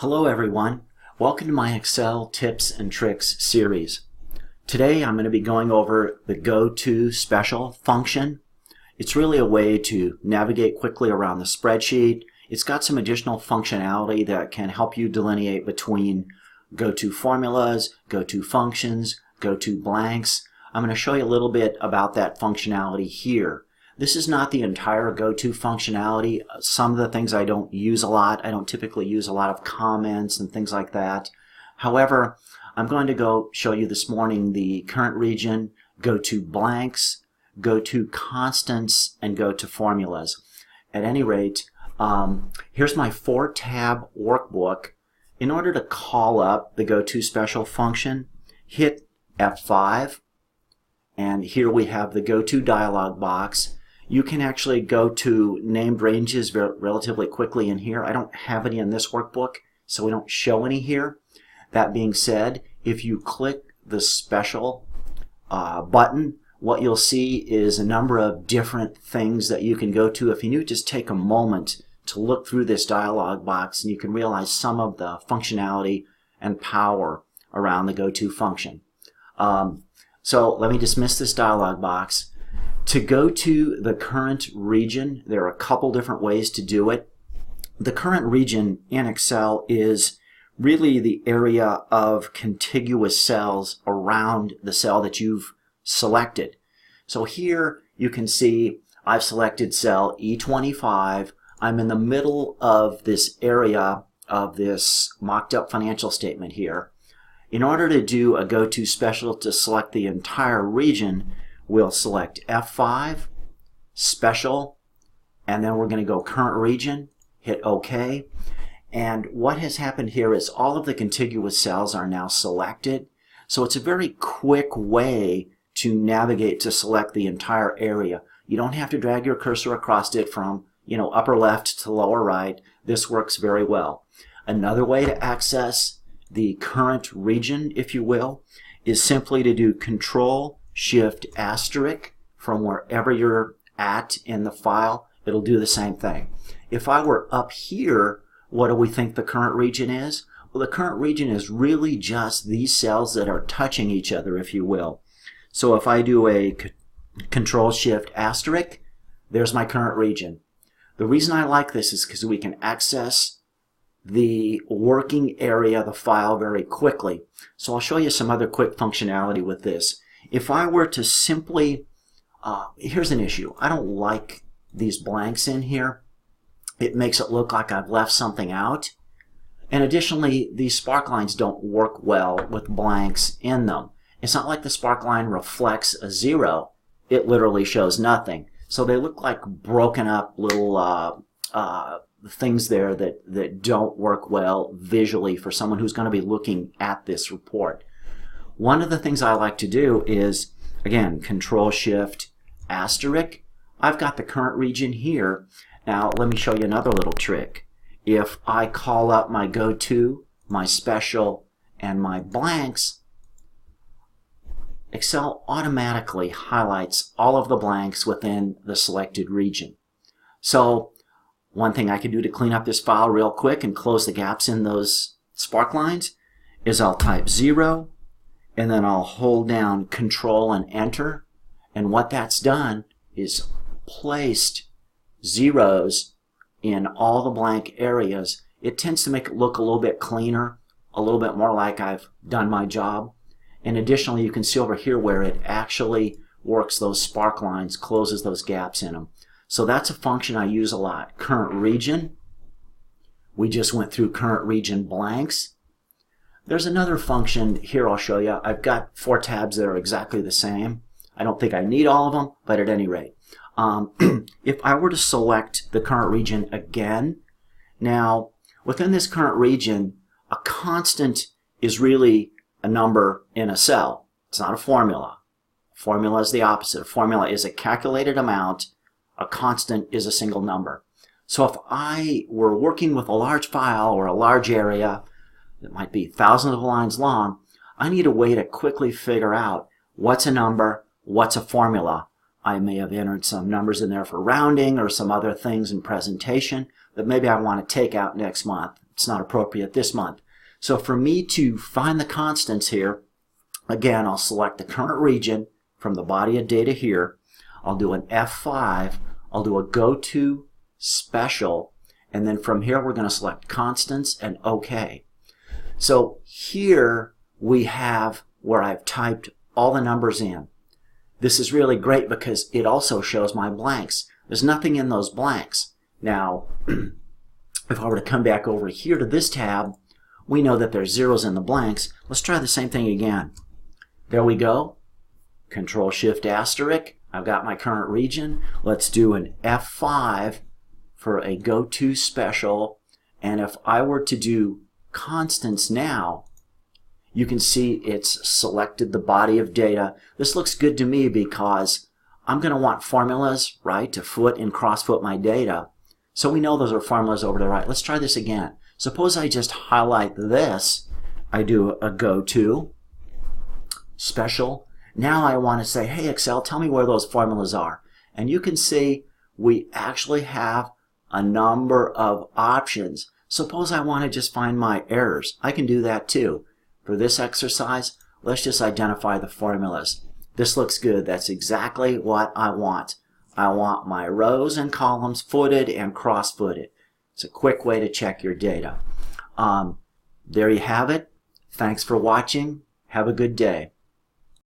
Hello everyone, welcome to my Excel tips and tricks series. Today I'm going to be going over the Go To Special function. It's really a way to navigate quickly around the spreadsheet. It's got some additional functionality that can help you delineate between Go To formulas, Go To functions, Go To blanks. I'm going to show you a little bit about that functionality here. This is not the entire Go To functionality. Some of the things I don't use a lot. I don't typically use a lot of comments and things like that. However, I'm going to go show you this morning the current region, Go To blanks, Go To constants, and Go To formulas. At any rate, here's my 4-tab workbook. In order to call up the Go To special function, hit F5, and here we have the Go To dialog box. You can actually go to named ranges relatively quickly in here. I don't have any in this workbook, so we don't show any here. That being said, if you click the special button, what you'll see is a number of different things that you can go to. If you just take a moment to look through this dialog box, and you can realize some of the functionality and power around the Go To function. So let me dismiss this dialog box. To go to the current region, there are a couple different ways to do it. The current region in Excel is really the area of contiguous cells around the cell that you've selected. So here you can see I've selected cell E25. I'm in the middle of this area of this mocked up financial statement here. In order to do a Go To special to select the entire region, we'll select F5, special, and then we're going to go current region, hit OK. And what has happened here is all of the contiguous cells are now selected. So it's a very quick way to navigate to select the entire area. You don't have to drag your cursor across it from upper left to lower right. This works very well. Another way to access the current region, if you will, is simply to do Control-Shift-* from wherever you're at in the file. It'll do the same thing. If I were up here, what do we think the current region is? Well, the current region is really just these cells that are touching each other, if you will. So if I do a Control-Shift-*, there's my current region. The reason I like this is because we can access the working area of the file very quickly. So I'll show you some other quick functionality with this. If I were to simply, here's an issue. I don't like these blanks in here. It makes it look like I've left something out. And additionally, these Sparklines don't work well with blanks in them. It's not like the Sparkline reflects a 0. It literally shows nothing. So they look like broken up little things there that don't work well visually for someone who's going to be looking at this report. One of the things I like to do is, again, Control-Shift-*. I've got the current region here. Now let me show you another little trick. If I call up my Go To, my special, and my blanks, Excel automatically highlights all of the blanks within the selected region. So one thing I can do to clean up this file real quick and close the gaps in those Sparklines is I'll type 0, and then I'll hold down Control and Enter. And what that's done is placed zeros in all the blank areas. It tends to make it look a little bit cleaner, a little bit more like I've done my job. And additionally, you can see over here where it actually works those Sparklines, closes those gaps in them. So that's a function I use a lot. Current region. We just went through current region blanks. There's another function here I'll show you. I've got 4 tabs that are exactly the same. I don't think I need all of them, but at any rate. If I were to select the current region again, now within this current region, a constant is really a number in a cell. It's not a formula. A formula is the opposite. A formula is a calculated amount. A constant is a single number. So if I were working with a large file or a large area that might be thousands of lines long, I need a way to quickly figure out what's a number, what's a formula. I may have entered some numbers in there for rounding or some other things in presentation that maybe I want to take out next month. it's not appropriate this month. So for me to find the constants here, again, I'll select the current region from the body of data here. I'll do an F5. I'll do a go to special. And then from here, we're going to select constants and OK. So here we have where I've typed all the numbers in. This is really great because it also shows my blanks. There's nothing in those blanks. Now, if I were to come back over here to this tab, we know that there's zeros in the blanks. Let's try the same thing again. There we go. Control-Shift asterisk. I've got my current region. Let's do an F5 for a go-to special. And if I were to do constants now, you can see it's selected the body of data. This looks good to me because I'm going to want formulas, right, to foot and cross-foot my data. So we know those are formulas over to the right. Let's try this again. Suppose I just highlight this. I do a go to special. Now I want to say, hey, Excel, tell me where those formulas are. And you can see we actually have a number of options. Suppose I want to just find my errors. I can do that too. For this exercise, let's just identify the formulas. This looks good. That's exactly what I want. I want my rows and columns footed and cross-footed. It's a quick way to check your data. There you have it. Thanks for watching. Have a good day.